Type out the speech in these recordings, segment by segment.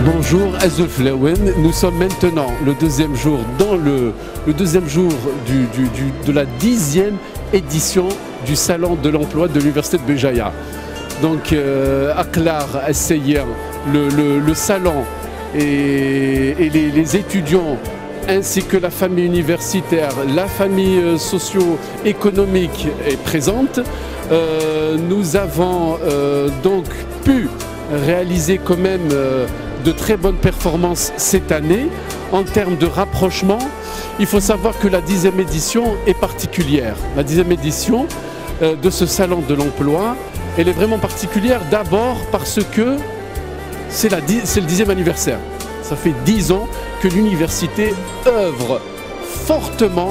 Bonjour Azulflawen, nous sommes maintenant le deuxième jour de la 10e édition du Salon de l'Emploi de l'Université de Béjaïa. Donc Aklar Asseyir, le salon et les étudiants ainsi que la famille universitaire, la famille socio-économique est présente. Nous avons donc pu réaliser quand même de très bonnes performances cette année en termes de rapprochement. Il faut savoir que la 10e édition est particulière. La 10e édition de ce salon de l'emploi, elle est vraiment particulière d'abord parce que c'est le 10e anniversaire. Ça fait 10 ans que l'université œuvre fortement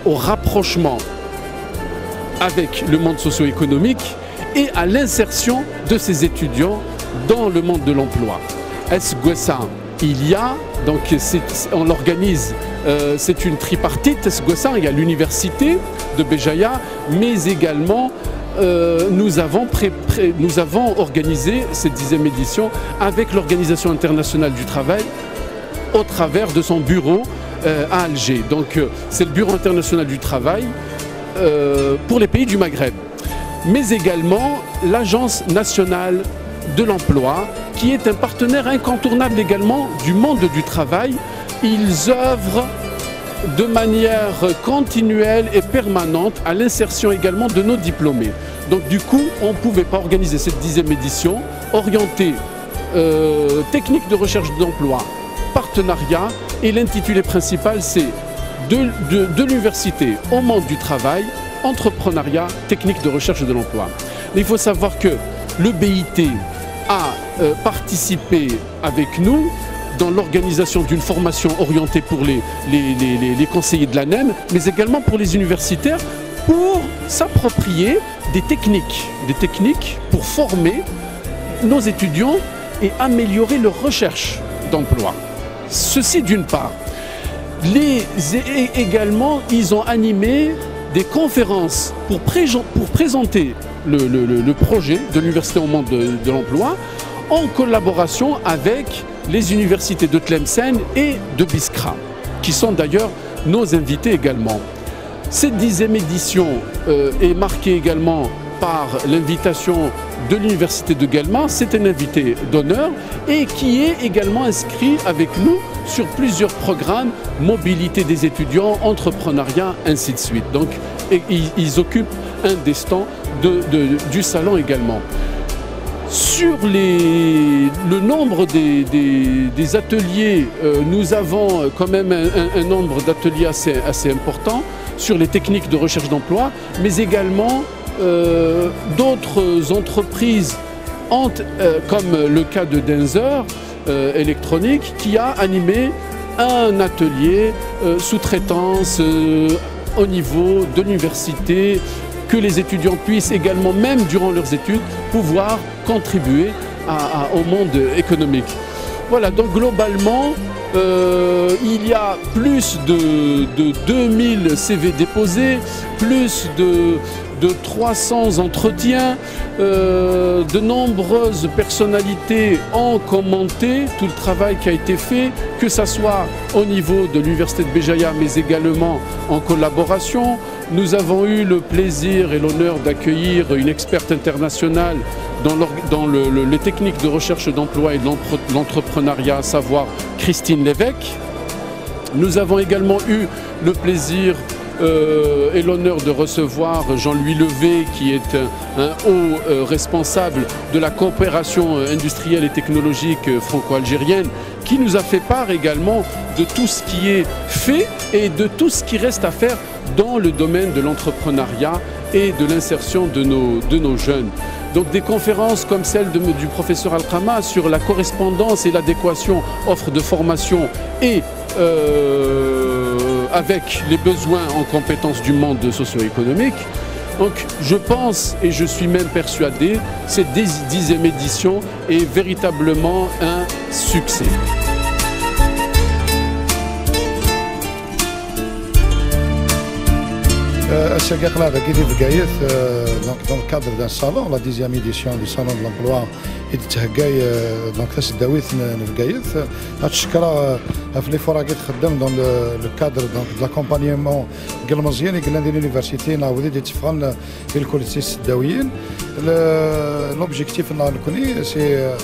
au rapprochement avec le monde socio-économique et à l'insertion de ses étudiants dans le monde de l'emploi. Il y a, donc on l'organise, c'est une tripartite, il y a l'université de Béjaïa, mais également nous avons organisé cette 10e édition avec l'Organisation internationale du travail au travers de son bureau à Alger. Donc c'est le Bureau international du travail pour les pays du Maghreb, mais également l'Agence nationale de l'emploi, qui est un partenaire incontournable également du monde du travail. Ils œuvrent de manière continuelle et permanente à l'insertion également de nos diplômés. Donc du coup, on ne pouvait pas organiser cette 10e édition orientée technique de recherche d'emploi, partenariat, et l'intitulé principal c'est de l'université au monde du travail, entrepreneuriat, technique de recherche de l'emploi. Il faut savoir que le BIT a participé avec nous dans l'organisation d'une formation orientée pour les conseillers de l'ANEM, mais également pour les universitaires, pour s'approprier des techniques pour former nos étudiants et améliorer leur recherche d'emploi. Ceci d'une part. Également, ils ont animé des conférences pour présenter le projet de l'université au monde de l'emploi en collaboration avec les universités de Tlemcen et de Biskra, qui sont d'ailleurs nos invités également. Cette 10e édition est marquée également par l'invitation de l'université de Guelma, c'est un invité d'honneur et qui est également inscrit avec nous sur plusieurs programmes, mobilité des étudiants, entrepreneuriat, ainsi de suite. Donc ils occupent un des stands du salon également. Sur le nombre des ateliers, nous avons quand même un nombre d'ateliers assez important sur les techniques de recherche d'emploi, mais également d'autres entreprises, comme le cas de Denzer électronique, qui a animé un atelier sous-traitance au niveau de l'université, que les étudiants puissent également, même durant leurs études, pouvoir contribuer au monde économique. Voilà, donc globalement, il y a plus de 2000 CV déposés, plus de 300 entretiens, de nombreuses personnalités ont commenté tout le travail qui a été fait, que ce soit au niveau de l'Université de Béjaïa, mais également en collaboration. Nous avons eu le plaisir et l'honneur d'accueillir une experte internationale dans les techniques de recherche d'emploi et de l'entrepreneuriat, à savoir Christine Lévesque. Nous avons également eu le plaisir et l'honneur de recevoir Jean-Louis Levé, qui est un haut responsable de la coopération industrielle et technologique franco-algérienne, qui nous a fait part également de tout ce qui est fait et de tout ce qui reste à faire dans le domaine de l'entrepreneuriat et de l'insertion de nos jeunes. Donc des conférences comme celle du professeur Alkama sur la correspondance et l'adéquation offre de formation et avec les besoins en compétences du monde socio-économique. Donc je pense et je suis même persuadé, cette 10e édition est véritablement un succès. الشقيق هذا كي في قايث دونك كادر دان الصالون لا ديزيام ايديسيون دو صالون دو لومبلوا يتهكاي دونك تاس داويث في قايث هاد الشكرا في لي فورا كي تخدم دون لو كادر دونك لاكومبانيمون قال مزيان قال لنا لونيفرسيتي نعاود يتفقن في الكوليتيس الداويين لوبجيكتيف نكوني سي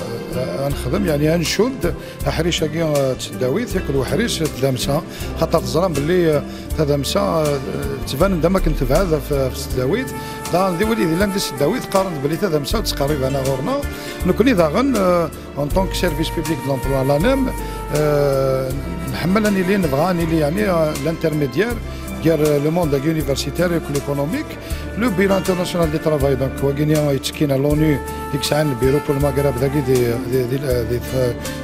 نخدم يعني نشد حريشه كي تداويث ياكل وحريش تدامسها خاطر تزرم باللي تدامسها تبان دما كنت في هذا في السداويت دا ندي وليدي لا ندي السداويت قارن بلي تدامسها وتقريبا انا غورنا نكوني داغن اون طونك سيرفيس بيبليك دو لومبلوا لانام نحملني اللي نبغاني اللي يعني لانترميديير ديال لو موند يونيفرسيتير و ايكونوميك لو بيرو انترناسيونال دي ترافاي دونك وكينيا يتسكينا لونو ديك الساعه البيرو بور المغرب داكي دي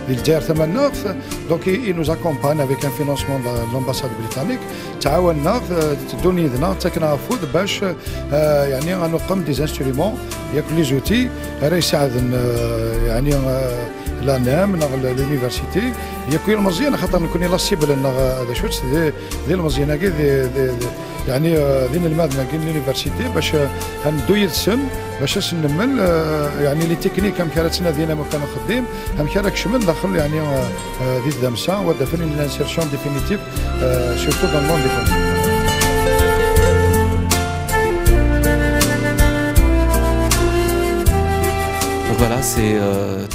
الجزائر ثمنا دونك اي نوز اكومباني افيك ان فينونسمون دو لامباساد بريطانيك تعاوننا تدوني يدنا تاكنا فود باش يعني غنقم دي انسترومون ياك لي زوتي راه يساعدن يعني لا نام لونيفرسيتي يكون مزيان خاطر نكون لا سيبل هذا شوت ديال المزيانه كي يعني دين المادنا كاين لونيفرسيتي باش ندو يتسن باش نمل يعني لي تكنيك ام كانتنا ديالنا ما كانوا خديم ام كان كشمل داخل يعني دي دامسا ودافن لانسيرسيون ديفينيتيف سورتو دون الموند ديفون. Voilà, c'est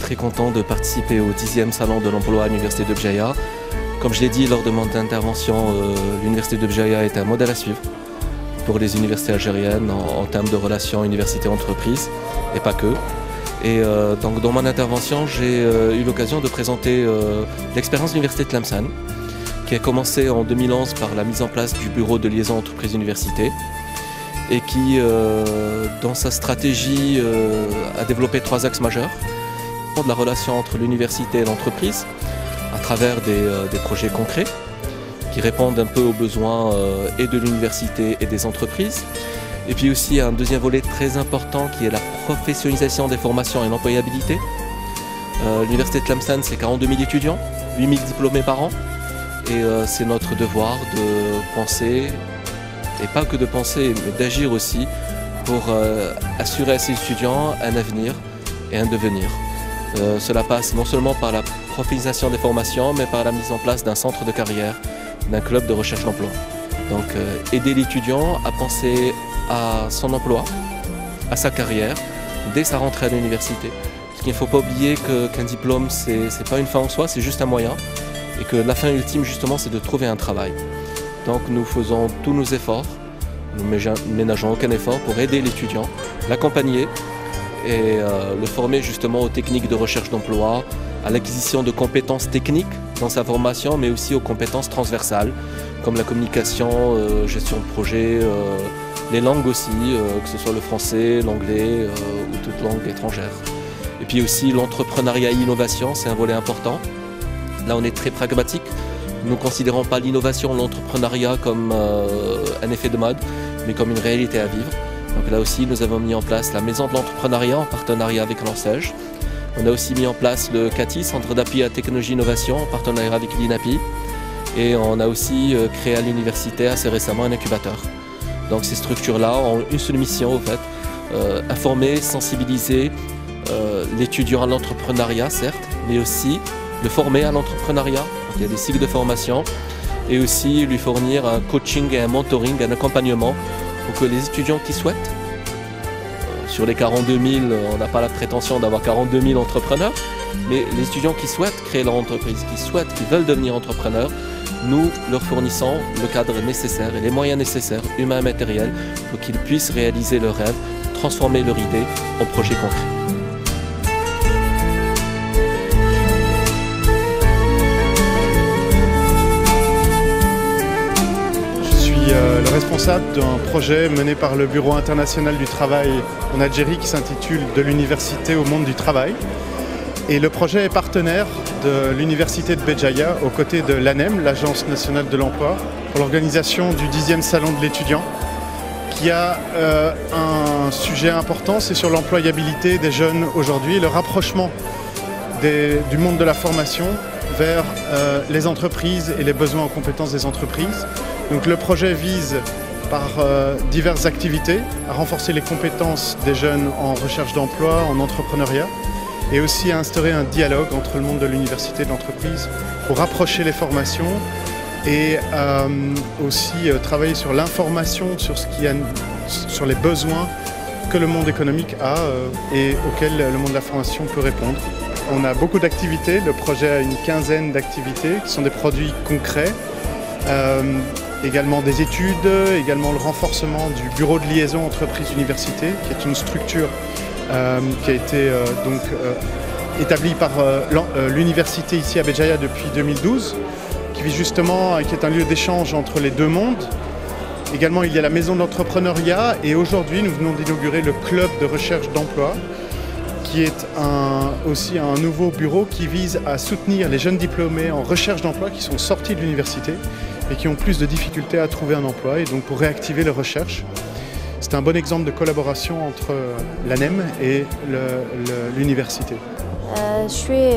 très content de participer au 10e salon de l'emploi à l'Université de Bjaya. Comme je l'ai dit lors de mon intervention, l'Université de Bjaya est un modèle à suivre pour les universités algériennes en termes de relations université-entreprise et pas que. Et donc dans mon intervention, j'ai eu l'occasion de présenter l'expérience de l'Université de Tlemcen, qui a commencé en 2011 par la mise en place du bureau de liaison entreprise-université, et qui, dans sa stratégie, a développé 3 axes majeurs pour la relation entre l'université et l'entreprise, à travers des projets concrets qui répondent un peu aux besoins et de l'université et des entreprises. Et puis aussi un deuxième volet très important qui est la professionnalisation des formations et l'employabilité. L'Université de Tlemcen, c'est 42 000 étudiants, 8 000 diplômés par an, et c'est notre devoir de penser, et pas que de penser, mais d'agir aussi pour assurer à ces étudiants un avenir et un devenir. Cela passe non seulement par la professionnalisation des formations, mais par la mise en place d'un centre de carrière, d'un club de recherche d'emploi. Donc aider l'étudiant à penser à son emploi, à sa carrière, dès sa rentrée à l'université. Parce qu'il ne faut pas oublier qu'un diplôme, c'est pas une fin en soi, c'est juste un moyen. Et que la fin ultime, justement, c'est de trouver un travail. Donc nous faisons tous nos efforts, nous ne ménageons aucun effort pour aider l'étudiant, l'accompagner et le former justement aux techniques de recherche d'emploi, à l'acquisition de compétences techniques dans sa formation, mais aussi aux compétences transversales, comme la communication, gestion de projet, les langues aussi, que ce soit le français, l'anglais ou toute langue étrangère. Et puis aussi l'entrepreneuriat et l'innovation, c'est un volet important. Là on est très pragmatique. Nous ne considérons pas l'innovation, l'entrepreneuriat comme un effet de mode, mais comme une réalité à vivre. Donc là aussi, nous avons mis en place la Maison de l'entrepreneuriat en partenariat avec l'ANSEJ. On a aussi mis en place le CATI, Centre d'appui à la technologie innovation, en partenariat avec l'INAPI. Et on a aussi créé à l'université assez récemment un incubateur. Donc ces structures-là ont une seule mission, au fait, informer, sensibiliser l'étudiant à l'entrepreneuriat, certes, mais aussi le former à l'entrepreneuriat. Il y a des cycles de formation et aussi lui fournir un coaching et un mentoring, un accompagnement pour que les étudiants qui souhaitent, sur les 42 000, on n'a pas la prétention d'avoir 42 000 entrepreneurs, mais les étudiants qui souhaitent créer leur entreprise, qui veulent devenir entrepreneurs, nous leur fournissons le cadre nécessaire et les moyens nécessaires, humains et matériels, pour qu'ils puissent réaliser leurs rêves, transformer leur idée en projet concret. Le responsable d'un projet mené par le Bureau international du travail en Algérie qui s'intitule « De l'université au monde du travail ». Et le projet est partenaire de l'université de Béjaïa aux côtés de l'ANEM, l'Agence nationale de l'emploi, pour l'organisation du 10e salon de l'étudiant qui a un sujet important, c'est sur l'employabilité des jeunes aujourd'hui et le rapprochement du monde de la formation vers les entreprises et les besoins en compétences des entreprises. Donc le projet vise par diverses activités, à renforcer les compétences des jeunes en recherche d'emploi, en entrepreneuriat, et aussi à instaurer un dialogue entre le monde de l'université et de l'entreprise pour rapprocher les formations et aussi travailler sur l'information, sur les besoins que le monde économique a et auxquels le monde de la formation peut répondre. On a beaucoup d'activités, le projet a une quinzaine d'activités qui sont des produits concrets, également des études, également le renforcement du bureau de liaison entreprise-université, qui est une structure qui a été établie par l'université ici à Béjaïa depuis 2012, qui est un lieu d'échange entre les deux mondes. Également, il y a la maison d'entrepreneuriat et aujourd'hui, nous venons d'inaugurer le club de recherche d'emploi, qui est aussi un nouveau bureau qui vise à soutenir les jeunes diplômés en recherche d'emploi qui sont sortis de l'université et qui ont plus de difficultés à trouver un emploi, et donc pour réactiver les recherches. C'est un bon exemple de collaboration entre l'ANEM et l'université. Je suis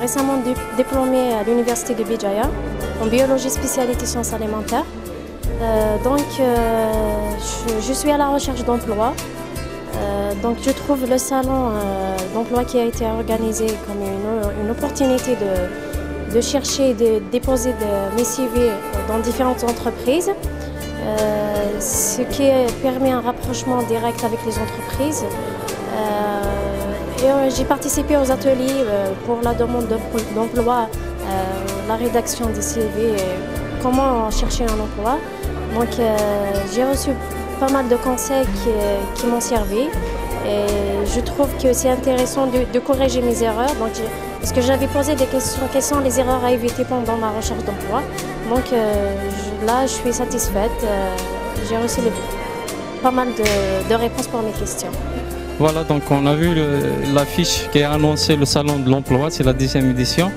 récemment diplômée à l'université de Béjaïa en biologie spécialité sciences alimentaires. Je suis à la recherche d'emploi. Donc je trouve le salon d'emploi qui a été organisé comme une opportunité de chercher et de déposer mes CV dans différentes entreprises, ce qui permet un rapprochement direct avec les entreprises. J'ai participé aux ateliers pour la demande d'emploi, la rédaction des CV, comment chercher un emploi. Donc j'ai reçu pas mal de conseils qui m'ont servi, et je trouve que c'est intéressant de corriger mes erreurs. Donc, parce que j'avais posé des questions, quelles sont les erreurs à éviter pendant ma recherche d'emploi. Donc là, je suis satisfaite. J'ai reçu pas mal de réponses pour mes questions. Voilà, donc on a vu l'affiche qui a annoncé le salon de l'emploi, c'est la 10e édition.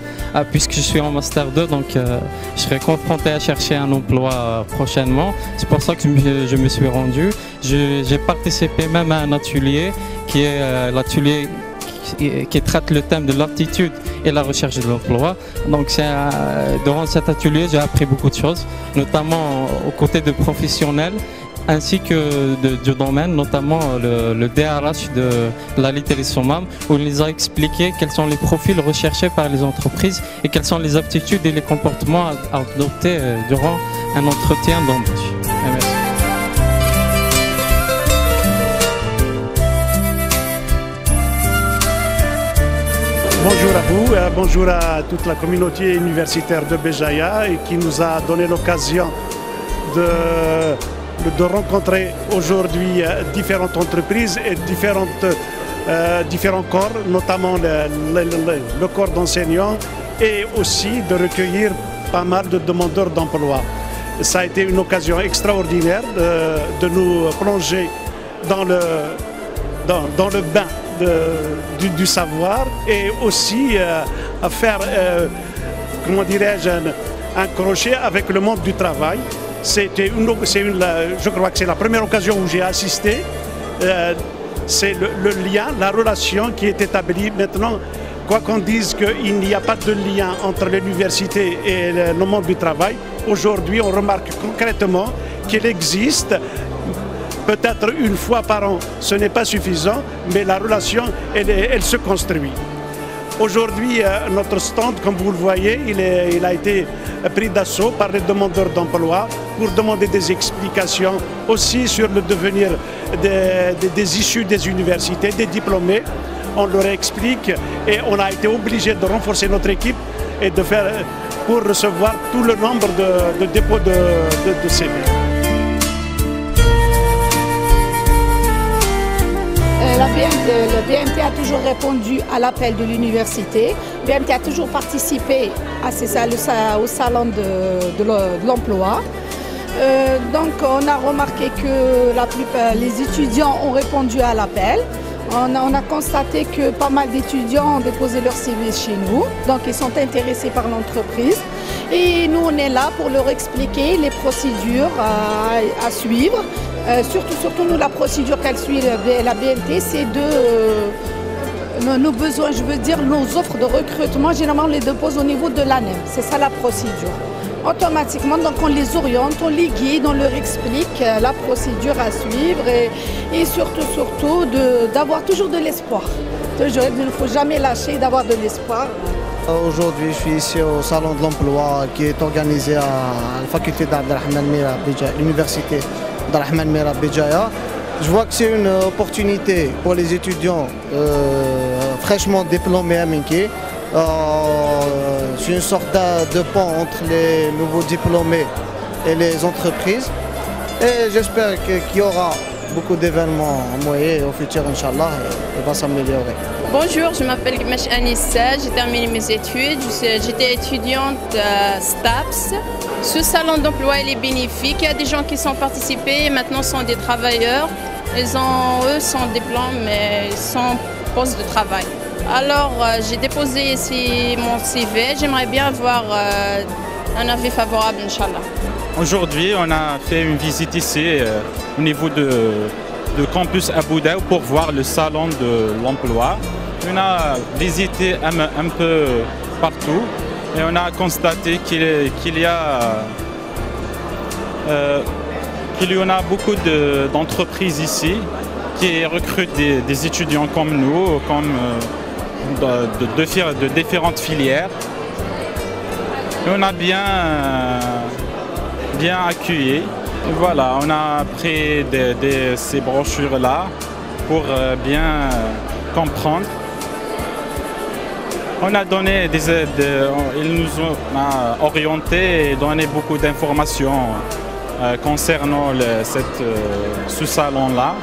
Puisque je suis en Master 2, donc je serai confronté à chercher un emploi prochainement. C'est pour ça que je me suis rendu. J'ai participé même à un atelier qui est l'atelier qui traite le thème de l'aptitude et la recherche de l'emploi. Donc durant cet atelier, j'ai appris beaucoup de choses, notamment aux côtés de professionnels, ainsi que du domaine, notamment le DRH de la Littérie Sommam, où il nous a expliqué quels sont les profils recherchés par les entreprises et quelles sont les aptitudes et les comportements à adopter durant un entretien d'embauche. Merci. Bonjour à vous, bonjour à toute la communauté universitaire de Béjaïa, et qui nous a donné l'occasion de rencontrer aujourd'hui différentes entreprises et différents corps, notamment le corps d'enseignants, et aussi de recueillir pas mal de demandeurs d'emploi. Ça a été une occasion extraordinaire de nous plonger dans le bain du savoir, et aussi à faire, comment dirais-je, un crochet avec le monde du travail. Je crois que c'est la première occasion où j'ai assisté. C'est le lien, la relation qui est établie maintenant. Quoi qu'on dise qu'il n'y a pas de lien entre l'université et le monde du travail, aujourd'hui on remarque concrètement qu'il existe. Peut-être une fois par an, ce n'est pas suffisant, mais la relation, elle se construit. Aujourd'hui, notre stand, comme vous le voyez, il a été pris d'assaut par les demandeurs d'emploi pour demander des explications aussi sur le devenir des issus des universités, des diplômés. On leur explique, et on a été obligé de renforcer notre équipe et de faire pour recevoir tout le nombre de dépôts de CV. Le BMT a toujours répondu à l'appel de l'université. Le BMT a toujours participé au salon de l'emploi. Donc on a remarqué que la plupart des étudiants ont répondu à l'appel. On a constaté que pas mal d'étudiants ont déposé leur CV chez nous, donc ils sont intéressés par l'entreprise. Et nous, on est là pour leur expliquer les procédures à suivre. Surtout nous, la procédure qu'elle suit la BMT, c'est nos besoins, je veux dire nos offres de recrutement. Généralement, on les dépose au niveau de l'ANEM. C'est ça la procédure. automatiquement, donc on les oriente, on les guide, on leur explique la procédure à suivre et surtout d'avoir toujours de l'espoir. Il ne faut jamais lâcher, d'avoir de l'espoir. Aujourd'hui, je suis ici au Salon de l'Emploi qui est organisé à la faculté d'Abdelrahman Mira Béjaïa, l'université d'Abdelrahman Mira Béjaïa. Je vois que c'est une opportunité pour les étudiants fraîchement diplômés à Minki. C'est une sorte de pont entre les nouveaux diplômés et les entreprises. Et j'espère qu'il y aura beaucoup d'événements moyens au futur, Inch'Allah, et va s'améliorer. Bonjour, je m'appelle Gmesh Anissa, j'ai terminé mes études, j'étais étudiante STAPS. Ce salon d'emploi est bénéfique, il y a des gens qui sont participés, maintenant sont des travailleurs. Eux sont diplômes mais sans poste de travail. Alors j'ai déposé ici mon CV, j'aimerais bien avoir un avis favorable, Inch'Allah. Aujourd'hui, on a fait une visite ici au niveau de campus Abu Dhabi pour voir le salon de l'emploi. On a visité un peu partout et on a constaté qu'il y en a beaucoup d'entreprises ici qui recrutent des étudiants comme nous, de différentes filières. Et on a bien accueilli. Et voilà, on a pris ces brochures-là pour bien comprendre. On a donné des aides, ils nous ont orientés et donné beaucoup d'informations concernant ce salon-là.